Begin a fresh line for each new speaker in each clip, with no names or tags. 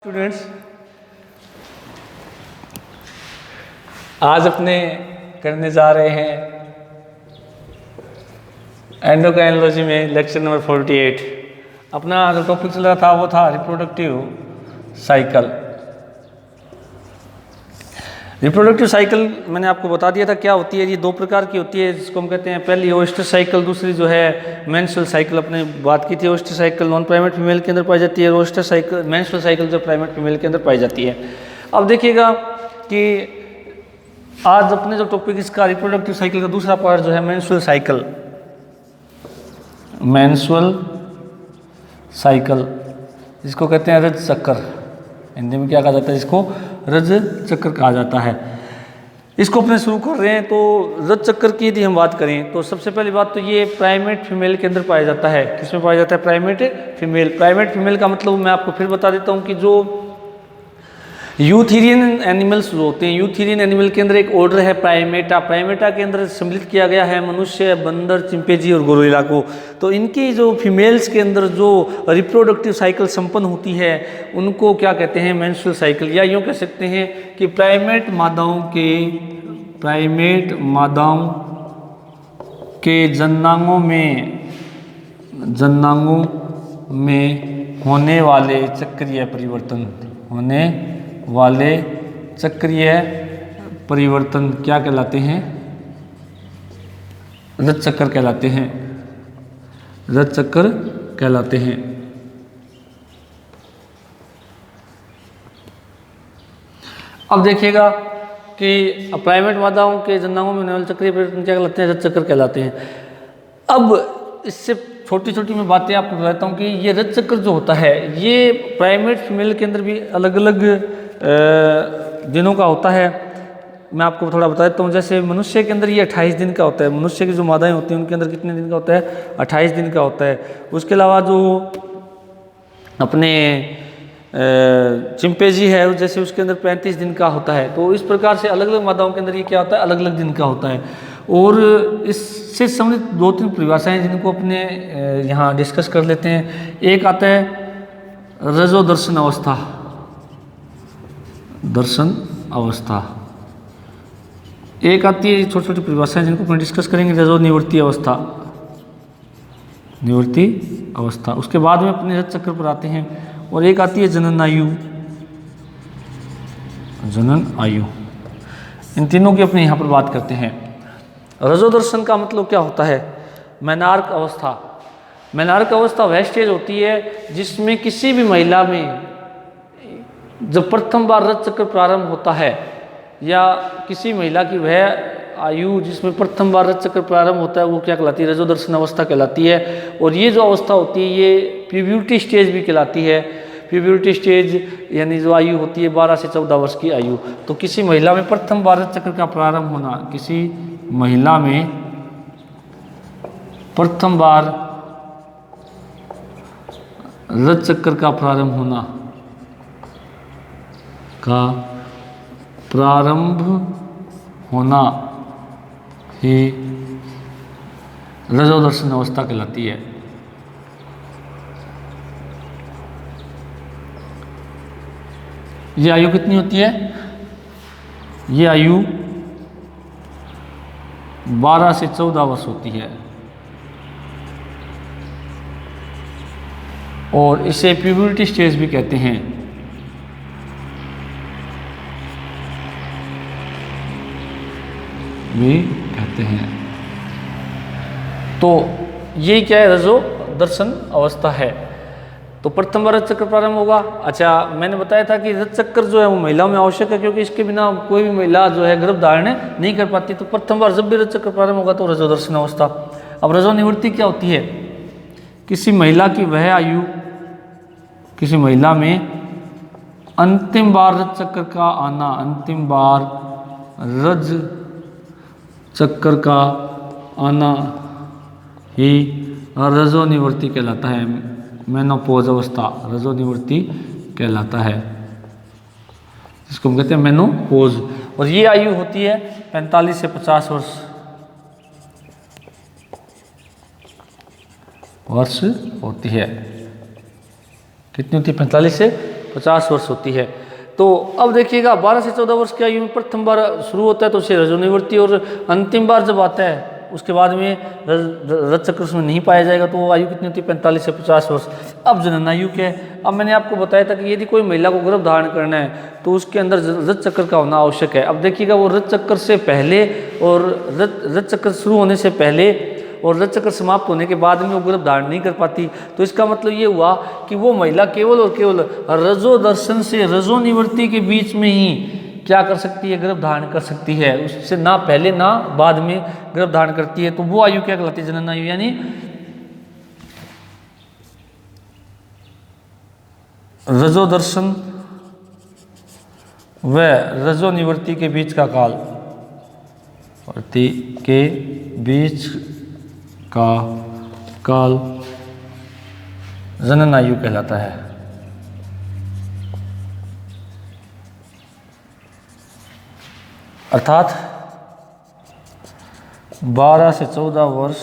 Students, आज अपने करने जा रहे हैं एंडोक्राइनोलॉजी में लेक्चर नंबर 48। अपना जो टॉपिक चल रहा था वो था रिप्रोडक्टिव साइकिल। रिप्रोडक्टिव साइकिल मैंने आपको बता दिया था क्या होती है। ये दो प्रकार की होती है, जिसको हम कहते हैं पहली ओएस्टर साइकिल, दूसरी जो है मेंस्ट्रुअल साइकिल। अपने बात की थी oyster cycle non primate female के अंदर पाई जाती है, ओएस्टर साइकिल मेंस्ट्रुअल साइकिल जो प्राइमेट फीमेल के अंदर पाई जाती है। अब देखिएगा कि आज अपने जो टॉपिक इसका रिप्रोडक्टिव साइकिल का दूसरा पार्ट जो है मेंस्ट्रुअल साइकिल। मेंस्ट्रुअल साइकिल जिसको कहते हैं रज चक्कर, हिंदी में क्या कहा जाता है, जिसको रज चक्कर कहा जाता है। इसको अपने शुरू कर रहे हैं। तो रज चक्कर की यदि हम बात करें तो सबसे पहली बात तो ये प्राइमेट फीमेल के अंदर पाया जाता है। किसमें पाया जाता है? Primate female. प्राइमेट फीमेल का मतलब मैं आपको फिर बता देता हूँ कि जो यूथेरियन एनिमल्स जो होते हैं, यूथेरियन एनिमल के अंदर एक ऑर्डर है प्राइमेटा। प्राइमेटा के अंदर सम्मिलित किया गया है मनुष्य, बंदर, चिंपैंजी और गोरिल्ला को। तो इनकी जो फीमेल्स के अंदर जो रिप्रोडक्टिव साइकिल संपन्न होती है उनको क्या कहते हैं? Menstrual cycle. या यूँ कह सकते हैं कि प्राइमेट मादाओं के जननांगों में होने वाले चक्रीय परिवर्तन क्या कहलाते हैं? रज चक्कर कहलाते हैं। रज चक्कर कहलाते हैं। अब देखिएगा कि प्राइमेट मादाओं के जननांगों में होने वाले चक्रीय परिवर्तन क्या कहलाते हैं? रज चक्कर कहलाते हैं। अब इससे छोटी छोटी मैं बातें आपको बताता हूँ कि ये रज चक्कर जो होता है ये प्राइमेट फीमेल के अंदर भी अलग अलग दिनों का होता है। मैं आपको थोड़ा बता देता हूँ। जैसे मनुष्य के अंदर ये 28 दिन का होता है। मनुष्य की जो मादाएं होती हैं उनके अंदर कितने दिन का होता है? 28 दिन का होता है। उसके अलावा जो अपने चिंपैंजी है जैसे उसके अंदर 35 दिन का होता है। तो इस प्रकार से अलग अलग मादाओं के अंदर ये क्या होता है? अलग अलग दिन का होता है। और इससे संबंधित दो तीन परिभाषाएं जिनको अपने यहाँ डिस्कस कर लेते हैं। एक आता है रजोदर्शन अवस्था। एक आती है छोटी छोटी परिभाषाएं जिनको अपन डिस्कस करेंगे, रजो निवृत्ति अवस्था। उसके बाद में अपने रज चक्कर पर आते हैं। और एक आती है जनन आयु। इन तीनों की अपने यहाँ पर बात करते हैं। रजोदर्शन का मतलब क्या होता है? मेनार्क अवस्था वह स्टेज होती है जिसमें किसी भी महिला में जब प्रथम बार रज चक्र प्रारंभ होता है, या किसी महिला की वह आयु जिसमें प्रथम बार रज चक्र प्रारंभ होता है वो क्या कहलाती है? रजोदर्शन अवस्था कहलाती है। और ये जो अवस्था होती है ये प्यूबर्टी स्टेज भी कहलाती है। प्यूबर्टी स्टेज यानी जो आयु होती है 12 से 14 वर्ष की आयु। तो किसी महिला में प्रथम बार रज चक्र का प्रारंभ होना, किसी महिला में प्रथम बार रज चक्कर का प्रारंभ होना ही रजोदर्शन अवस्था कहलाती है। ये आयु कितनी होती है? ये आयु 12 से 14 वर्ष होती है। और इसे प्यूबर्टी स्टेज भी कहते हैं। तो ये क्या है? रजोदर्शन अवस्था है। तो प्रथम बार रज चक्र प्रारंभ होगा। अच्छा, मैंने बताया था कि रज चक्कर जो है वो महिलाओं में आवश्यक है क्योंकि इसके बिना कोई भी महिला जो है गर्भ धारण नहीं कर पाती। तो प्रथम बार जब भी रज चक्र प्रारंभ होगा तो रजोदर्शन अवस्था। अब रजो निवृत्ति क्या होती है? किसी महिला की वह आयु, किसी महिला में अंतिम बार रज चक्कर का आना ही रजो निवृत्ति कहलाता है। मेनोपॉज अवस्था रजो निवृत्ति कहलाता है, जिसको हम कहते हैं मेनोपॉज। और ये आयु होती है 45 से 50 वर्ष होती है। कितनी होती है? 45 से 50 वर्ष होती है। तो अब देखिएगा 12 से 14 वर्ष की आयु में प्रथम बार शुरू होता है तो उसे रजोनिवृत्ति, और अंतिम बार जब आता है उसके बाद में रज चक्र उसमें नहीं पाया जाएगा, तो वो आयु कितनी होती है 45 से 50 वर्ष। अब जननायु क्या है? अब मैंने आपको बताया था कि यदि कोई महिला को गर्भ धारण करना है तो उसके अंदर रज चक्र का होना आवश्यक है। अब देखिएगा वो रज चक्र से पहले और रज चक्र शुरू होने से पहले और रज चक्र समाप्त होने के बाद में वो गर्भ धारण नहीं कर पाती, तो इसका मतलब ये हुआ कि वो महिला केवल और केवल रजो दर्शन से रजो निवृत्ति के बीच में ही क्या कर सकती है? गर्भ धारण कर सकती है, उससे ना पहले ना बाद में गर्भ धारण करती है। तो वो आयु क्या कहलाती है? जनन आयु, यानी रजो दर्शन व रजो निवृत्ति के बीच का काल, के बीच का काल जनन आयु कहलाता है। अर्थात 12 से 14 वर्ष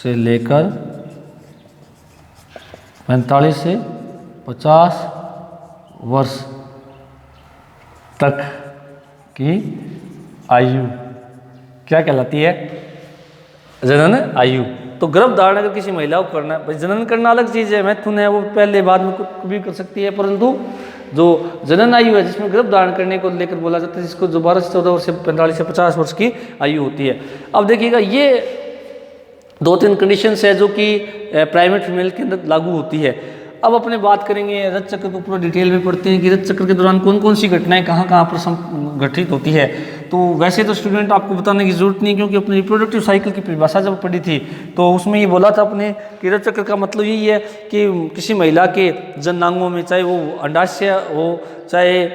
से लेकर 45 से 50 वर्ष तक की आयु क्या कहलाती है? जनन आयु। तो गर्भ धारण अगर किसी महिला को करना है, भाई जनन करना अलग चीज़ है, मैथुन है, वो पहले बाद में कुछ भी कर सकती है, परंतु जो जनन आयु है जिसमें गर्भ धारण करने को लेकर बोला जाता है, जिसको जो 12 से 14 वर्ष से 45 से 50 वर्ष की आयु होती है। अब देखिएगा ये 2-3 कंडीशंस है जो कि प्राइमेट फीमेल के अंदर लागू होती है। अब अपने बात करेंगे रज चक्र को पूरा डिटेल में पढ़ते हैं कि रज चक्र के दौरान कौन कौन सी घटनाएं कहाँ कहाँ पर घटित होती है। तो वैसे तो स्टूडेंट आपको बताने की जरूरत नहीं, क्योंकि अपनी रिप्रोडक्टिव साइकिल की परिभाषा जब पढ़ी थी तो उसमें ये बोला था अपने कि रज चक्र का मतलब यही है कि किसी महिला के जननांगों में, चाहे वो अंडाशय हो, चाहे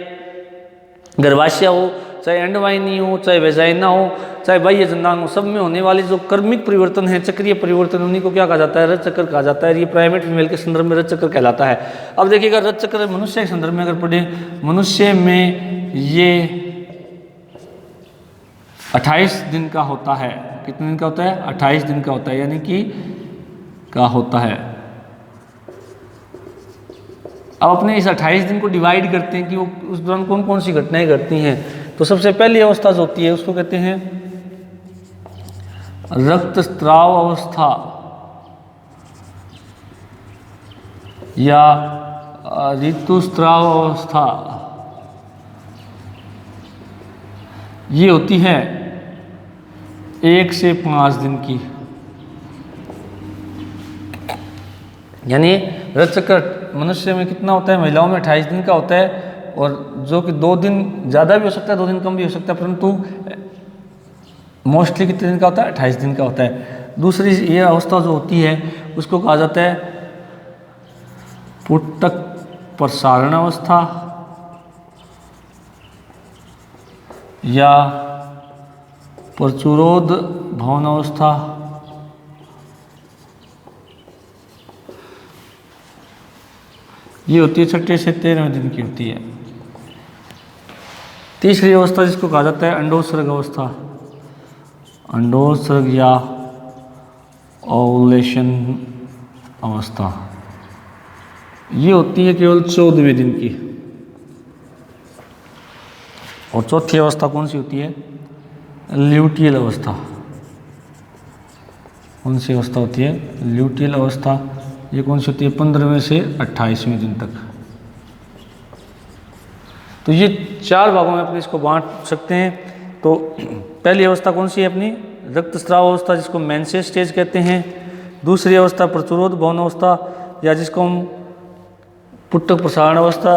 गर्भाशय हो, चाहे अंडवाहिनी हो, चाहे वेजाइना हो, चाहे बाह्य जननांग हो, सब में होने वाले जो कर्मिक परिवर्तन है, चक्रीय परिवर्तन, उन्हीं को क्या कहा जाता है? रज चक्र कहा जाता है। ये प्राइमेट फीमेल के संदर्भ में रज चक्र कहलाता है। अब देखिएगा रज चक्र मनुष्य के संदर्भ में अगर पढ़े, मनुष्य में ये 28 दिन का होता है। कितने दिन का होता है? 28 दिन का होता है, यानी कि का होता है। अब अपने इस 28 दिन को डिवाइड करते हैं कि वो उस दौरान कौन कौन सी घटनाएं घटती हैं। तो सबसे पहली अवस्था जो होती है उसको कहते हैं रक्तस्राव अवस्था या ऋतुस्राव अवस्था। ये होती है 1 से 5 दिन की, यानी रज चक्र मनुष्य में कितना होता है? महिलाओं में 28 दिन का होता है, और जो कि 2 दिन ज़्यादा भी हो सकता है, 2 दिन कम भी हो सकता है, परंतु मोस्टली कितने दिन का होता है? 28 दिन का होता है। दूसरी ये अवस्था जो होती है उसको कहा जाता है पुटक प्रसारण अवस्था या प्रचुरोद भवन अवस्था। ये होती है 6 से 13वें दिन की होती है। तीसरी अवस्था जिसको कहा जाता है अंडोत्सर्ग अवस्था, अंडोत्सर्ग या ओवुलेशन अवस्था। ये होती है केवल 14वें दिन की। और चौथी अवस्था कौन सी होती है? ल्यूटियल अवस्था। कौन सी अवस्था होती है? ल्यूटियल अवस्था। ये कौन सी होती है? 15वें से 28वें दिन तक। तो ये 4 भागों में अपने इसको बांट सकते हैं। तो पहली अवस्था कौन सी है अपनी? रक्तस्राव अवस्था, जिसको मेंसेस स्टेज कहते हैं। दूसरी अवस्था प्रचुरोद भवन अवस्था, या जिसको हम पुटक प्रसारण अवस्था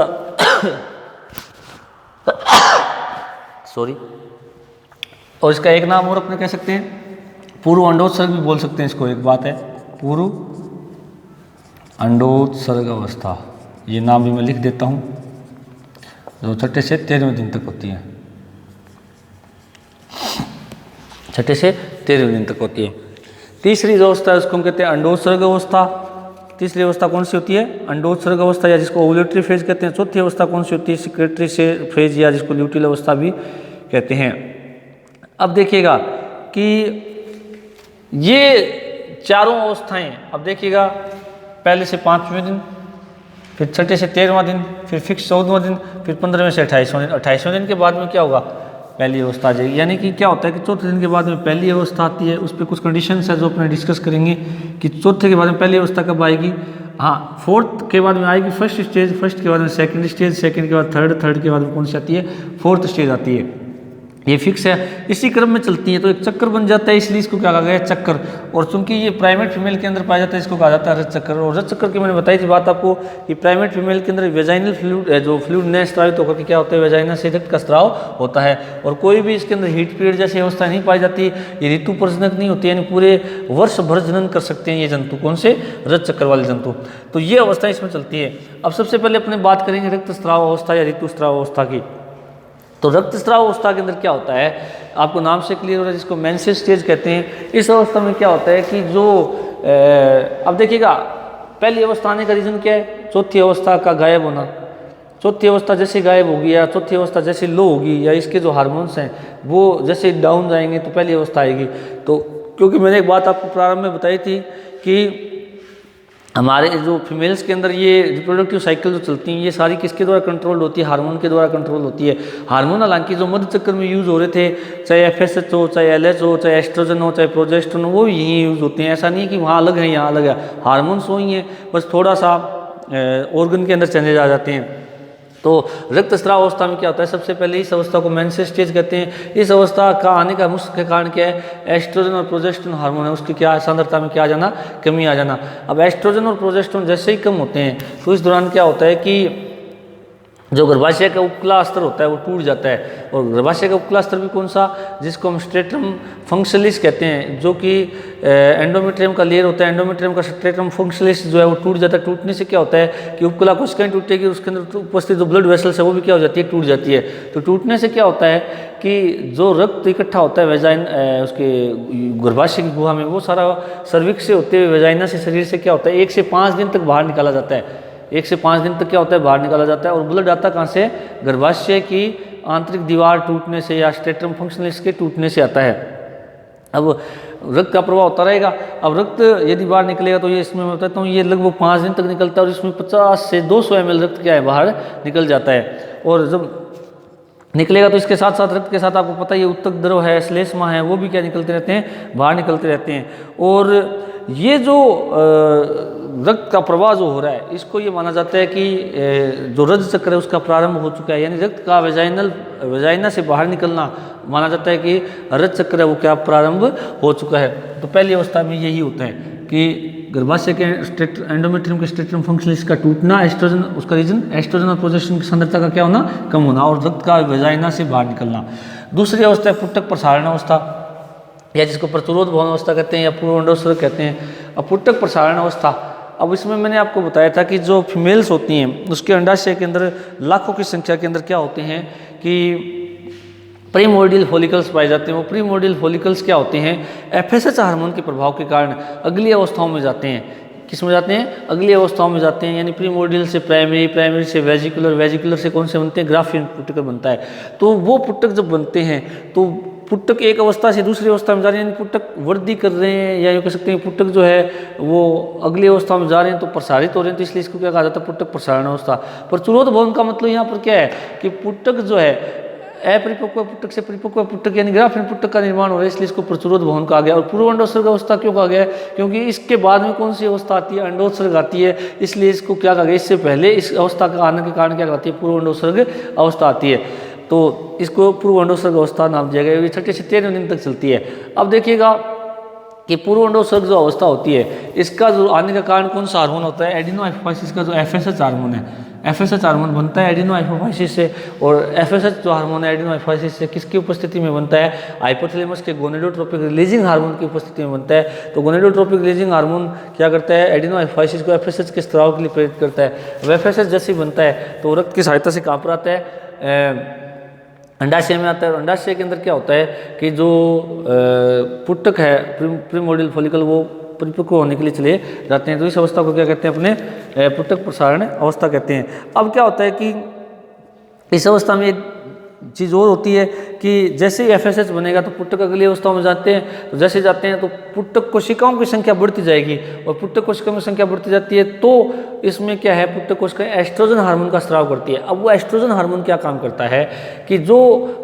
सॉरी, और इसका एक नाम और अपने कह सकते हैं पूर्व अंडोत्सर्ग भी बोल सकते हैं इसको। एक बात है, पूर्व अंडोत्सर्ग अवस्था, ये नाम भी मैं लिख देता हूँ, जो 6 से 13वें दिन तक होती है। 6 से 13वें दिन तक होती है। तीसरी जो अवस्था है उसको हम कहते हैं अंडोत्सर्ग अवस्था। तीसरी अवस्था कौन सी होती है? अंडोत्सर्ग अवस्था, या जिसको ओवुलेटरी फेज कहते हैं। चौथी अवस्था कौन सी होती है? सिक्रेटरी से फेज, या जिसको ल्यूटियल अवस्था भी कहते हैं। अब देखिएगा कि ये चारों अवस्थाएं, अब देखिएगा पहले से 5वें दिन, फिर छठे से 13वां दिन, फिर फिक्स 14वां दिन, फिर 15वें से 28वां दिन। 28वें दिन के बाद में क्या होगा, पहली अवस्था आ जाएगी। यानी कि क्या होता है कि चौथे दिन के बाद में पहली अवस्था आती है, उस पर कुछ कंडीशंस है जो अपने डिस्कस करेंगे कि चौथे के बाद में पहली अवस्था कब आएगी। हाँ, फोर्थ के बाद में आएगी फर्स्ट स्टेज, फर्स्ट के बाद में सेकंड स्टेज, सेकंड के बाद थर्ड, थर्ड के बाद में कौन सी आती है, फोर्थ स्टेज आती है। ये फिक्स है, इसी क्रम में चलती है, तो एक चक्कर बन जाता है, इसलिए इसको क्या कहा गया है, चक्कर। और चूंकि ये प्राइमेट फीमेल के अंदर पाया जाता है, इसको कहा जाता है रज चक्कर। और रज चक्कर की मैंने बताई थी बात आपको कि प्राइमेट फीमेल के अंदर वेजाइनल फ्लूइड है, जो फ्लूइड ने स्त्रावित होकर के क्या होता है, वेजाइना से रक्त का स्त्राव होता है। और कोई भी इसके अंदर हीट पीरियड जैसी अवस्था नहीं पाई जाती, ये ऋतु प्रजनक नहीं होती, यानी पूरे वर्ष भर जनन कर सकते हैं ये जंतु। कौन से, रज चक्कर वाले जंतु। तो ये अवस्था इसमें चलती है। अब सबसे पहले अपने बात करेंगे रक्त स्त्राव अवस्था या ऋतु स्त्राव अवस्था की। तो रक्त स्त्राव अवस्था के अंदर क्या होता है, आपको नाम से क्लियर हो रहा है, जिसको मेंसेस स्टेज कहते हैं। इस अवस्था में क्या होता है कि जो अब देखिएगा, पहली अवस्था आने का रीज़न क्या है, चौथी अवस्था का गायब होना। चौथी अवस्था जैसे गायब होगी या चौथी अवस्था जैसे लो होगी या इसके जो हार्मोन्स हैं वो जैसे डाउन जाएंगे तो पहली अवस्था आएगी। तो क्योंकि मैंने एक बात आपको प्रारंभ में बताई थी कि हमारे जो फीमेल्स के अंदर ये रिप्रोडक्टिव साइकिल जो चलती हैं, ये सारी किसके द्वारा कंट्रोल होती है, हार्मोन के द्वारा कंट्रोल होती है। हार्मोन हालांकि जो मध्य चक्र में यूज़ हो रहे थे, चाहे FSH हो, चाहे LH हो, चाहे एस्ट्रोजन हो, चाहे प्रोजेस्टेरोन हो, वो यहीं यूज़ होते हैं। ऐसा नहीं है कि वहाँ अलग है यहाँ अलग है, हार्मोन्स वही हैं, बस थोड़ा सा ऑर्गन के अंदर चेंजेज आ जाते हैं। तो रक्त स्त्राव अवस्था में क्या होता है, सबसे पहले इस अवस्था को मेंसेस स्टेज कहते हैं। इस अवस्था का आने का मुख्य कारण क्या है, एस्ट्रोजन और प्रोजेस्टेरोन हार्मोन है, उसकी क्या सांद्रता में क्या आ जाना, कमी आ जाना। अब एस्ट्रोजन और प्रोजेस्टेरोन जैसे ही कम होते हैं तो इस दौरान क्या होता है कि जो गर्भाशय का उपकला स्तर होता है वो टूट जाता है। और गर्भाशय का उपकला स्तर भी कौन सा, जिसको हम स्ट्रेटम फंक्शनलिस कहते हैं, जो कि एंडोमेट्रियम का लेयर होता है, एंडोमेट्रियम का स्ट्रेटम फंक्शनलिस जो है वो टूट जाता है। टूटने से क्या होता है कि उपकला कोशिकाएं टूटेगी, उसके अंदर उपस्थित जो ब्लड वेसल्स है वो भी क्या हो जाती है, टूट जाती है। तो टूटने से क्या होता है कि जो रक्त इकट्ठा होता है वेजाइन उसके गर्भाशय की गुहा में, वो सारा सर्विक्स से होते हुए वेजाइना से शरीर से क्या होता है 1 से 5 दिन तक बाहर निकाला जाता है। 1 से 5 दिन तक क्या होता है, बाहर निकाला जाता है। और ब्लड आता कहाँ से, गर्भाशय की आंतरिक दीवार टूटने से या स्ट्रेटम फंक्शनलिस के टूटने से आता है। अब रक्त का प्रवाह होता रहेगा। अब रक्त यदि बाहर निकलेगा तो ये इसमें मैं बताता हूँ, ये लगभग 5 दिन तक निकलता है और इसमें 50 से 200 ml रक्त क्या है, बाहर निकल जाता है। और जब निकलेगा तो इसके साथ साथ रक्त के साथ आपको पता ही है उत्तक द्रव है, श्लेष्मा है, वो भी क्या निकलते रहते हैं, बाहर निकलते रहते हैं। और ये जो रक्त का प्रवाह जो हो रहा है, इसको ये माना जाता है कि जो रज चक्र है उसका प्रारंभ हो चुका है, यानी रक्त का वेजाइना से बाहर निकलना माना जाता है कि रज चक्र है वो क्या प्रारंभ हो चुका है। तो पहली अवस्था में यही होता है कि गर्भाशय के एंडोमेट्रियम के स्ट्रेटम फंक्शनलिस का टूटना, एस्ट्रोजन उसका रीजन, एस्ट्रोजन और प्रोजेस्टेरोन की सांद्रता का क्या होना, कम होना, और रक्त का वेजाइना से बाहर निकलना। दूसरी अवस्था है पुटक प्रसारण अवस्था, या जिसको प्रतिरोध भवन अवस्था कहते हैं या पूर्व अंडोत्सर्ग कहते हैं। अब पुटक प्रसारण अवस्था, अब इसमें मैंने आपको बताया था कि जो फीमेल्स होती हैं उसके अंडाशय के अंदर लाखों की संख्या के अंदर क्या होते हैं कि प्रीमोर्डियल फॉलिकल्स पाए जाते हैं। वो प्रीमोर्डियल फॉलिकल्स क्या होते हैं, FSH हार्मोन के प्रभाव के कारण अगली अवस्थाओं में जाते हैं। किस में जाते हैं, अगली अवस्थाओं में जाते हैं, यानी प्रीमोर्डियल से प्राइमरी, प्राइमरी से वेजिकुलर, वेजिकुलर से कौन से बनते हैं, ग्राफियन पुटक बनता है। तो वो पुटक जब बनते हैं तो पुटक एक अवस्था से दूसरी अवस्था में जा रहे हैं, यानी पुटक वृद्धि कर रहे हैं, या ये कह सकते हैं पुटक जो है वो अगली अवस्था में जा रहे हैं तो प्रसारित हो रहे हैं, तो इसलिए इसको क्या कहा जाता है, पुटक प्रसारण अवस्था। प्रतिरोध भवन का मतलब यहाँ पर क्या है कि पुटक जो है अपरिपक्व पुटक से परिपक्व पुटक यानी ग्राफियन पुटक का निर्माण हो रहा है, इसलिए इसको प्रतिरोध भवन कहा गया। और पूर्व अंडोत्सर्ग अवस्था क्यों कहा गया है, क्योंकि इसके बाद में कौन सी अवस्था आती है, अंडोत्सर्ग आती है, इसलिए इसको क्या कहा गया, इससे पहले इस अवस्था का आने के कारण क्या कहती है, पूर्व अंडोत्सर्ग अवस्था आती है, तो इसको पूर्व अंडोत्सर्ग अवस्था नाम दिया गया। ये 6 से 13 दिन तक चलती है। अब देखिएगा कि पूर्व अंडोत्सर्ग जो अवस्था होती है, इसका जो आने का कारण कौन सा हार्मोन होता है, एडिनो हाइपोफाइसिस का जो FSH हार्मोन है, FSH हार्मोन बनता है एडिनो हाइपोफाइसिस से। और FSH जो हार्मोन है एडिनो हाइपोफाइसिस से किसकी उपस्थिति में बनता है, हाइपोथैलेमस के गोनेडोट्रोपिक रिलीजिंग हार्मोन की उपस्थिति में बनता है। तो गोनेडोट्रोपिक रिलीजिंग हार्मोन क्या करता है, एडिनो हाइपोफाइसिस को FSH के स्त्राव के लिए प्रेरित करता है। अब FSH जैसे ही बनता है तो रक्त की सहायता से कहाँ पर आता है, अंडाशय में आता है। और अंडाशय के अंदर क्या होता है कि जो पुटक है प्रीमोर्डियल फॉलिकल वो परिपक्व होने के लिए चले जाते हैं, तो इस अवस्था को क्या कहते हैं, अपने पुटक प्रसारण अवस्था कहते हैं। अब क्या होता है कि इस अवस्था में एक चीज़ और होती है कि जैसे ही FSH बनेगा तो पुटक अगली अवस्थाओं में जाते हैं, तो जैसे जाते हैं तो पुटक कोशिकाओं की संख्या बढ़ती जाएगी, और पुटक कोशिकाओं की संख्या बढ़ती जाती है तो इसमें क्या है, पुटक कोशिकाएं एस्ट्रोजन हार्मोन का स्राव करती है। अब वो एस्ट्रोजन हार्मोन क्या काम करता है कि जो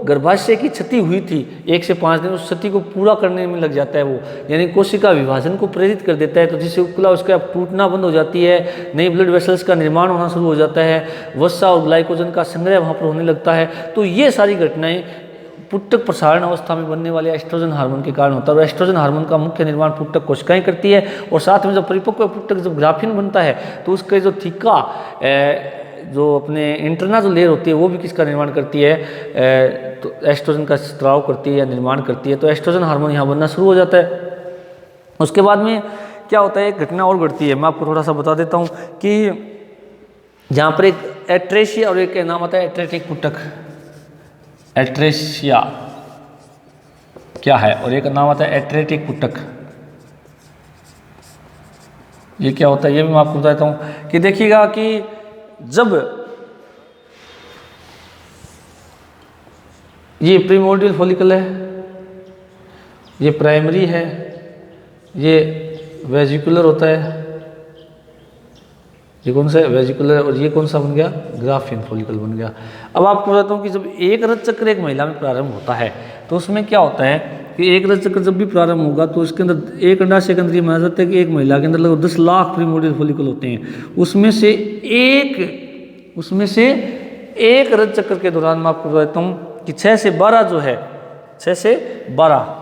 गर्भाशय की क्षति हुई थी 1 से 5 दिन, उस क्षति को पूरा करने में लग जाता है वो, यानी कोशिका विभाजन को प्रेरित कर देता है। तो जिससे उपकला उसका टूटना बंद हो जाती है, नई ब्लड वेसल्स का निर्माण होना शुरू हो जाता है, वसा और ग्लाइकोजन का संग्रह वहाँ पर होने लगता है। तो ये सारी घटनाएं पुटक प्रसारण अवस्था में बनने वाले एस्ट्रोजन हार्मोन के कारण होता है। और एस्ट्रोजन हार्मोन का मुख्य निर्माण पुटक कोशिकाएं करती है। और साथ में जब परिपक्व पुटक जब ग्राफिन बनता है तो उसके जो थीका जो अपने इंटरना जो लेयर होती है वो भी किसका निर्माण करती है, तो एस्ट्रोजन का स्त्राव करती है या निर्माण करती है। तो एस्ट्रोजन हार्मोन यहाँ बनना शुरू हो जाता है। उसके बाद में क्या होता है, एक घटना और घटती है, मैं आपको थोड़ा सा बता देता हूँ कि जहाँ पर एक एट्रेशिया और एक नाम आता है एट्रेटिक पुटक। एट्रेशिया क्या है और एक नाम आता है एट्रेटिक पुटक। ये क्या होता है ये भी मैं आपको बताता हूँ कि देखिएगा कि जब ये प्रीमोर्डियल फॉलिकल है, ये प्राइमरी है, ये वेजिकुलर होता है, ये कौन सा है वेजिकुलर, और ये कौन सा बन गया, ग्राफिन फॉलिकल बन गया। अब आपको बताता हूँ कि जब एक रज चक्र एक महिला में प्रारंभ होता है तो उसमें क्या होता है कि एक रज चक्र जब भी प्रारंभ होगा तो इसके अंदर एक अंडाशय के अंदर ये माना जाता है कि एक महिला के अंदर लगभग 10 लाख प्रीमोर्डियल फॉलिकल होते हैं। उसमें से एक रज चक्र के दौरान मैं आपको बताता हूँ कि 6 से 12 जो है, 6 से 12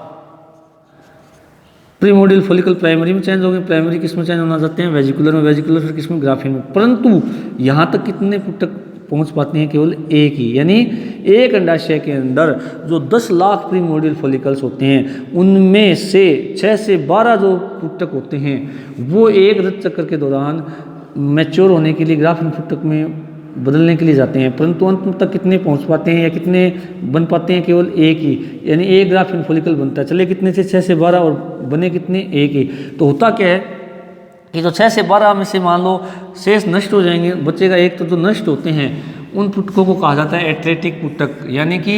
प्रीमोर्डियल फॉलिकल प्राइमरी में चेंज हो गए। प्राइमरी किस में चेंज होना चाहते हैं, वेजिकुलर में, वेजिकुलर फिर किस में, ग्राफिन में। परंतु यहाँ तक कितने पुटक पहुँच पाते हैं, केवल एक ही, यानी एक अंडाशय के अंदर जो 10 लाख प्रीमोर्डियल फॉलिकल्स होते हैं उनमें से 6 से 12 जो पुटक होते हैं वो एक रज चक्र के दौरान मैच्योर होने के लिए ग्राफिन पुटक में बदलने के लिए जाते हैं। परंतु अंत तक कितने पहुंच पाते हैं या कितने बन पाते हैं, केवल एक ही, यानी एक ग्राफिन फॉलिकल बनता है। चले कितने से, 6 से 12 और बने कितने, एक ही। तो होता क्या है कि जो 6 से 12 में से मान लो शेष नष्ट हो जाएंगे, बचेगा एक। तो जो नष्ट होते हैं उन पुटकों को कहा जाता है एट्रेटिक पुटक, यानी कि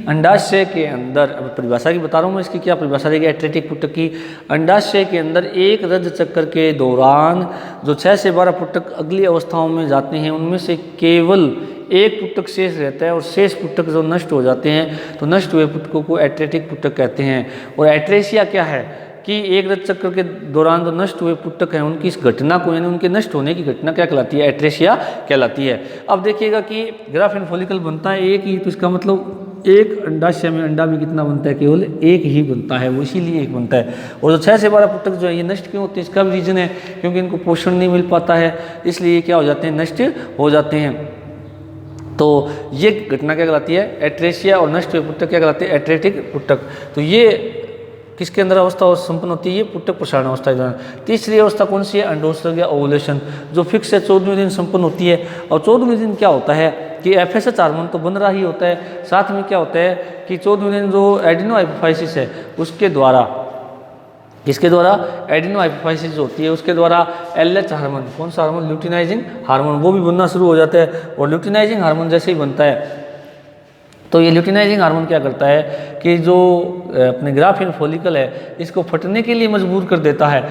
अंडाशय के अंदर, अब परिभाषा की बता रहा हूँ मैं, इसकी क्या परिभाषा देगी एट्रेटिक पुटक की। अंडाशय के अंदर एक रज चक्र के दौरान जो 6 से 12 पुटक अगली अवस्थाओं में जाते हैं उनमें से केवल एक पुटक शेष रहता है, और शेष पुटक जो नष्ट हो जाते हैं तो नष्ट हुए पुटकों को एट्रेटिक पुटक कहते हैं। और एट्रेशिया क्या है कि एक रज चक्र के दौरान जो नष्ट हुए पुटक हैं उनकी इस घटना को, यानी उनके नष्ट होने की घटना क्या कहलाती है, एट्रेशिया कहलाती है। अब देखिएगा कि ग्राफिन फॉलिकल बनता है एक ही, तो इसका मतलब एक अंडाशय में अंडा भी कितना बनता है, केवल एक ही बनता है, वो इसीलिए एक बनता है। और जो 6 से 12 पुटक जो है ये नष्ट क्यों होते हैं, इसका भी रीजन है क्योंकि इनको पोषण नहीं मिल पाता है, इसलिए क्या हो जाते हैं, नष्ट हो जाते हैं। तो ये घटना क्या कहलाती है, एट्रेशिया, और नष्ट हुए पुटक क्या कहलाते हैं, एट्रेटिक पुटक। तो ये किसके अंदर अवस्था संपन्न होती है, ये पुटक प्रसारण अवस्था के दौरान। तीसरी अवस्था कौन सी है, अंडोत्सर्ग या ओवुलेशन, जो फिक्स है 14वें दिन संपन्न होती है। और 14वें दिन क्या होता है कि FSH हार्मोन तो बन रहा ही होता है, साथ में क्या होता है कि 14वें दिन जो एडिनो हाइपोफाइसिस है उसके द्वारा, किसके द्वारा, एडिनो हाइपोफाइसिस जो होती है उसके द्वारा LH हार्मोन, कौन सा हार्मोन, ल्यूटिनाइजिंग हार्मोन, वो भी बनना शुरू हो जाता है। और ल्यूटिनाइजिंग हार्मोन जैसे ही बनता है तो ये ल्यूटिनाइजिंग हार्मोन क्या करता है कि जो अपने ग्राफिन फॉलिकल है इसको फटने के लिए मजबूर कर देता है।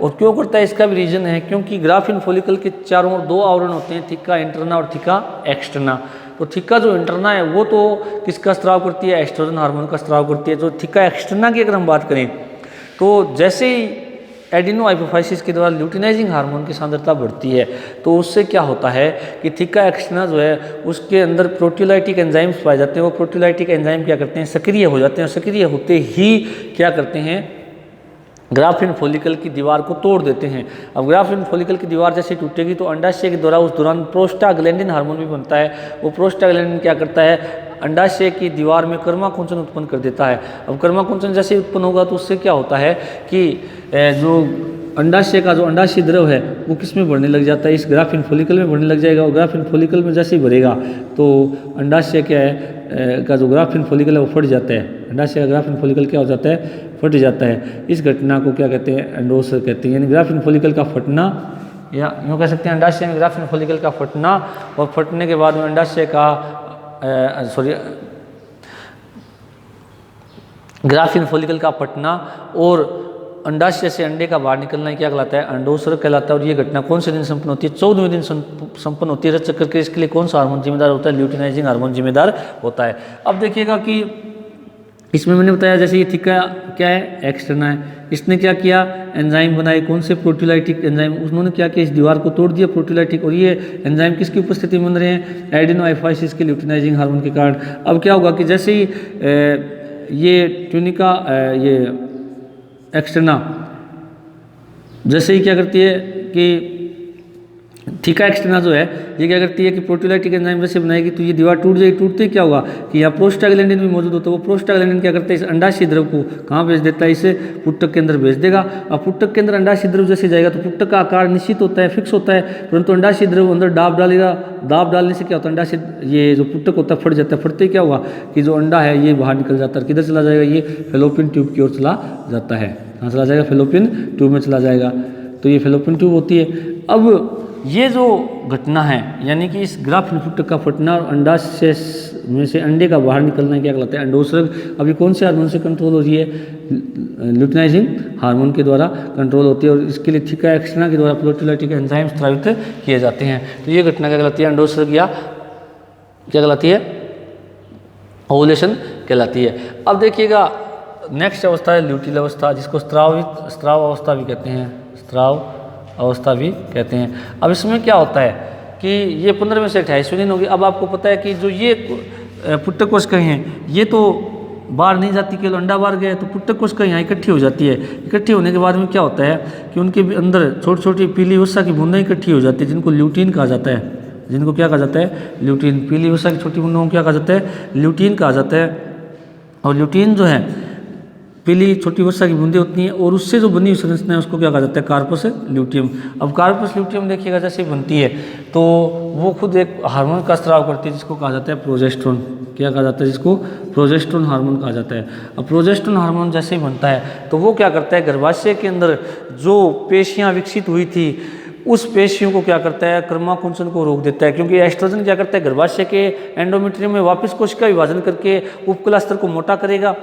और क्यों करता है, इसका भी रीजन है, क्योंकि ग्राफिन फॉलिकल के चारों ओर 2 आवरण होते हैं, थिका इंटरना और थिका एक्सटर्ना। तो थिका जो इंटरना है वो तो किसका स्त्राव करती है, एस्ट्रोजन हार्मोन का स्त्राव करती है। जो थिका एक्सटर्ना की अगर हम बात करें तो जैसे ही एडिनो हाइपोफाइसिस के द्वारा ल्यूटिनाइजिंग हार्मोन की सांद्रता बढ़ती है तो उससे क्या होता है कि थिका एक्सटर्ना जो है उसके अंदर प्रोटीयोलाइटिक एंजाइम्स पाए जाते हैं। वो प्रोटीयोलाइटिक एंजाइम क्या करते हैं, सक्रिय हो जाते हैं, और सक्रिय होते ही क्या करते हैं, ग्राफिन फॉलिकल की दीवार को तोड़ देते हैं। अब ग्राफिन फॉलिकल की दीवार जैसे टूटेगी तो अंडाशय के द्वारा उस दौरान प्रोस्टाग्लैंडिन हार्मोन भी बनता है। वो प्रोस्टाग्लैंडिन क्या करता है, अंडाशय की दीवार में कर्माकुंचन उत्पन्न कर देता है। अब कर्माकुंचन जैसे उत्पन्न होगा तो उससे क्या होता है कि जो अंडाशय का जो अंडाशय द्रव है वो किस में बढ़ने लग जाता है, इस ग्राफिन फॉलिकल में बढ़ने लग जाएगा। और ग्राफिन फॉलिकल में जैसे ही बढ़ेगा तो अंडाशय क्या है का जो ग्राफिन फॉलिकल है वो फट जाता है। अंडाशय का ग्राफिन फॉलिकल क्या हो जाता है, फट जाता है। इस घटना को क्या कहते हैं, एंडोत्सर्ग कहते हैं, यानी ग्राफिन फॉलिकल का फटना, या यूँ कह सकते हैं अंडाशय में ग्राफिन फॉलिकल का फटना, और फटने के बाद में अंडाशय का ग्राफिन फॉलिकल का फटना और अंडाशय से अंडे का बाहर निकलना ही क्या कहलाता है, अंडोत्सर्ग कहलाता है। और ये घटना कौन से दिन संपन्न होती है, 14वें दिन संपन्न होती है। रजचक्र के इसके लिए कौन सा हार्मोन जिम्मेदार होता है, ल्यूटिनाइजिंग हार्मोन जिम्मेदार होता है। अब देखिएगा कि इसमें मैंने बताया जैसे ये थीका क्या है, एक्सटर्ना है, इसने क्या किया, एंजाइम बनाए, कौन से, प्रोटीलाइटिक एंजाइम। उन्होंने क्या किया, इस दीवार को तोड़ दिया प्रोटीलाइटिक, और ये एंजाइम किसकी उपस्थिति में बन रहे हैं, एडिनोआइफाइसिस के ल्यूटिनाइजिंग हार्मोन के कारण। अब क्या होगा कि जैसे ही ये ट्यूनिका ये एक्सटर्ना जैसे ही क्या करती है कि थीका एक्सटर्ना जो है ये क्या करती है कि प्रोटीलाइटिक एंजाइम जैसे बनाएगी तो ये दीवार टूट जाएगी। टूटते ही क्या होगा कि यहाँ प्रोस्टाग्लैंडिन भी मौजूद होता है। वो प्रोस्टाग्लैंडिन क्या करता है, इस अंडाशय द्रव को कहाँ भेज देता है, इसे पुट्टक के अंदर भेज देगा। अब पुट्टक के अंदर अंडाशय द्रव जैसे जाएगा तो पुट्टक का आकार निश्चित होता है, फिक्स होता है, परंतु अंडाशय द्रव अंदर दाब डालेगा। दाब डालने से क्या होता है, अंडाशय ये जो पुट्टक होता है फट जाता है। फटते ही क्या हुआ कि जो अंडा है ये बाहर निकल जाता है। किधर चला जाएगा, ये फेलोपियन ट्यूब की ओर चला जाता है। कहाँ चला जाएगा, फेलोपियन ट्यूब में चला जाएगा। तो ये फेलोपियन ट्यूब होती है। अब ये जो घटना है यानी कि इस ग्राफिन पुट्टक का फटना और अंडाशय में से अंडे का बाहर निकलना क्या कहलाता है, अंडोत्सर्ग। अभी कौन से हार्मोन से कंट्रोल हो रही है, ल्यूटिनाइजिंग हार्मोन के द्वारा कंट्रोल होती है। और इसके लिए थीका एक्सटर्ना के द्वारा प्रोटीलाइटिक एंजाइम स्रावित किए जाते हैं। तो ये घटना क्या कहलाती है, अंडोत्सर्ग या क्या कहलाती है, ओवुलेशन कहलाती है। अब देखिएगा नेक्स्ट अवस्था है ल्यूटिल अवस्था, जिसको स्त्राव अवस्था भी कहते हैं, स्त्राव अवस्था भी कहते हैं। अब इसमें क्या होता है कि ये 15 में से 28वें दिन होगी। अब आपको पता है कि जो ये पुट्टक कोशिकाएं हैं ये तो बाहर नहीं जाती, केवल अंडा बाहर गया तो पुट्टक कोशिकाएं यहाँ इकट्ठी हो जाती है। इकट्ठी होने के बाद में क्या होता है कि उनके अंदर छोटी छोटी पीली वसा की बूंदें इकट्ठी हो जाती है, जिनको ल्यूटीन कहा जाता है। जिनको क्या कहा जाता है, ल्यूटीन। पीली वसा की छोटी बूंदों को क्या कहा जाता है, ल्यूटीन कहा जाता है। और ल्यूटीन जो है पीली छोटी वसा की बूंदें होती हैं और उससे जो बनी हुई संरचना है उसको क्या कहा जाता है, कार्पस ल्यूटियम। अब कार्पस ल्यूटियम देखिएगा जैसे बनती है तो वो खुद एक हार्मोन का स्राव करती है जिसको कहा जाता है प्रोजेस्टेरोन। क्या कहा जाता है, जिसको प्रोजेस्टेरोन हार्मोन कहा जाता है। अब प्रोजेस्टेरोन हार्मोन जैसे ही बनता है तो वो क्या करता है, गर्भाशय के अंदर जो पेशियाँ विकसित हुई थी उस पेशियों को क्या करता है, क्रमाकुंचन को रोक देता है। क्योंकि एस्ट्रोजन क्या करता है, गर्भाशय के एंडोमेट्रियम में वापस कोशिका विभाजन करके उपकला स्तर को मोटा करेगा।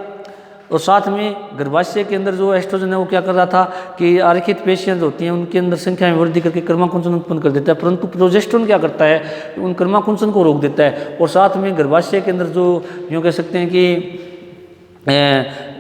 और साथ में गर्भाशय के अंदर जो एस्ट्रोजन है वो क्या कर रहा था कि आरेखित पेशियां जो होती हैं उनके अंदर संख्या में वृद्धि करके क्रमाकुंचन उत्पन्न कर देता है। परंतु प्रोजेस्टेरोन क्या करता है, उन क्रमाकुंचन को रोक देता है। और साथ में गर्भाशय के अंदर जो यूँ कह सकते हैं कि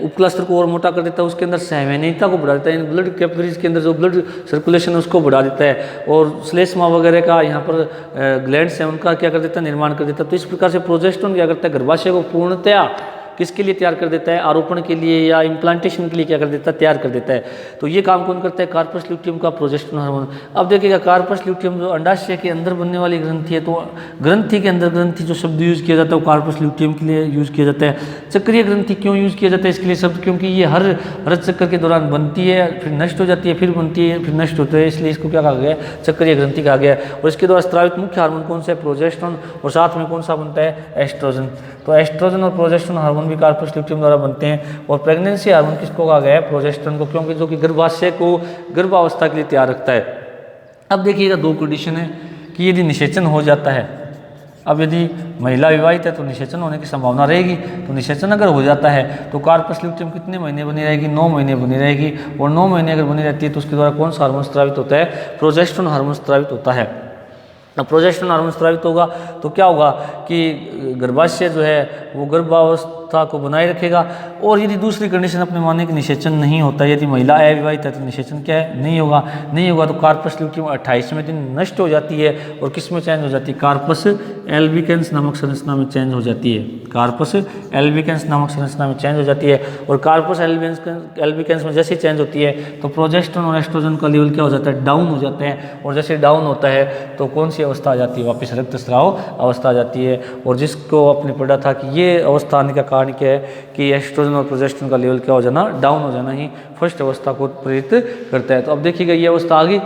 उपकला स्तर को और मोटा कर देता है, उसके अंदर सहवैनिकता को बढ़ा देता है। ब्लड कैपिलरीज के अंदर जो ब्लड सर्कुलेशन है उसको बढ़ा देता है। और श्लेष्मा वगैरह का यहाँ पर ग्लैंड्स हैं उनका क्या कर देता है, निर्माण कर देता है। तो इस प्रकार से प्रोजेस्टेरोन क्या करता है, गर्भाशय को पूर्णतया किसके लिए तैयार कर देता है, आरोपण के लिए या इम्प्लांटेशन के लिए क्या कर देता है, तैयार कर देता है। तो ये काम कौन करता है, कार्पस ल्यूटियम का प्रोजेस्टेरोन हार्मोन। अब देखिएगा कार्पस ल्यूटियम जो अंडाशय के अंदर बनने वाली ग्रंथि है, तो ग्रंथि के अंदर ग्रंथि जो शब्द यूज़ किया जाता है वो कार्पस ल्यूटियम के लिए यूज़ किया जाता है। चक्रीय ग्रंथि क्यों यूज़ किया जाता है इसके लिए शब्द, क्योंकि ये हर रज चक्र के दौरान बनती है, फिर नष्ट हो जाती है, फिर बनती है, फिर नष्ट होती है, इसलिए इसको क्या कहा गया, चक्रीय ग्रंथि कहा गया। और इसके द्वारा स्रावित मुख्य हार्मोन कौन सा है, प्रोजेस्टेरोन। और साथ में कौन सा बनता है, एस्ट्रोजन। तो एस्ट्रोजन और प्रोजेस्टेरोन हार्मोन भी कार्पस ल्यूटियम द्वारा बनते हैं। और प्रेगनेंसी हार्मोन किसको कहा गया है, प्रोजेस्टेरोन को, क्योंकि जो कि गर्भाशय को गर्भावस्था के लिए तैयार रखता है। अब देखिएगा दो कंडीशन है कि यदि निषेचन हो जाता है, अब यदि महिला विवाहित है तो निषेचन होने की संभावना रहेगी। तो निषेचन अगर हो जाता है तो कार्पस ल्यूटियम कितने महीने बनी रहेगी, 9 महीने बनी रहेगी। और 9 महीने अगर बनी रहती है तो उसके द्वारा कौन सा हार्मोन स्रावित होता है, प्रोजेस्टेरोन हार्मोन स्रावित होता है। अब प्रोजेस्टेरोन हार्मोन स्रावित होगा तो क्या होगा कि गर्भाशय जो है वो गर्भावस्था को बनाए रखेगा। और यदि दूसरी कंडीशन अपने माने कि निषेचन नहीं होता, यदि महिला अविवाहित है तो निषेचन क्या है, नहीं होगा तो कार्पस ल्यूटियम 28वें दिन नष्ट हो जाती है। और किस में चेंज हो जाती है, कार्पस एल्बिकेंस नामक संरचना में चेंज हो जाती है। कार्पस एल्बिकेंस नामक संरचना में चेंज हो जाती है। और कार्पस एल्बिकेंस में जैसे चेंज होती है तो प्रोजेस्टेरोन और एस्ट्रोजन का लेवल क्या हो जाता है, डाउन हो जाता है। और जैसे डाउन होता है तो कौन सी अवस्था आ जाती है, वापस रक्तस्राव अवस्था आ जाती है। और जिसको आपने पढ़ा था कि ये अवस्था आने का कारण क्या है कि एस्ट्रोजन और प्रोजेस्टेरोन का लेवल क्या हो जाना, डाउन हो जाना ही फर्स्ट अवस्था को प्रेरित करता है। तो अब देखिएगा ये अवस्था आ गई।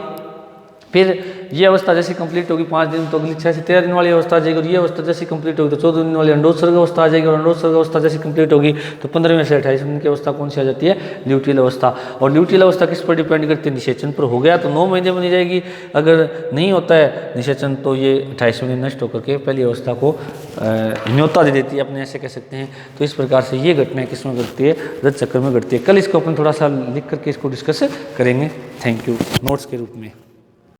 फिर ये अवस्था जैसे कंप्लीट होगी 5 दिन तो अगली 6 से 13 दिन वाली अवस्था आ जाएगी, और ये अवस्था जैसे कंप्लीट होगी तो 14 दिन वाली अंडोत्सर्ग अवस्था आ जाएगी, और अंडोत्सर्ग अवस्था जैसे कंप्लीट होगी तो 15वें से 28वें दिन की अवस्था कौन सी आ जाती है, ल्यूटियल अवस्था। और ल्यूटियल अवस्था किस पर डिपेंड करती है, निषेचन पर। हो गया तो 9 महीने बनी जाएगी, अगर नहीं होता है निषेचन तो ये 28वें दिन नष्ट होकर के पहली अवस्था को न्योता दे देती है, अपने ऐसे कह सकते हैं। तो इस प्रकार से ये घटनाएं किसमें घटती है, रज चक्र में घटती है। कल इसको अपन थोड़ा सा लिख करके इसको डिस्कस करेंगे। थैंक यू, नोट्स के रूप में।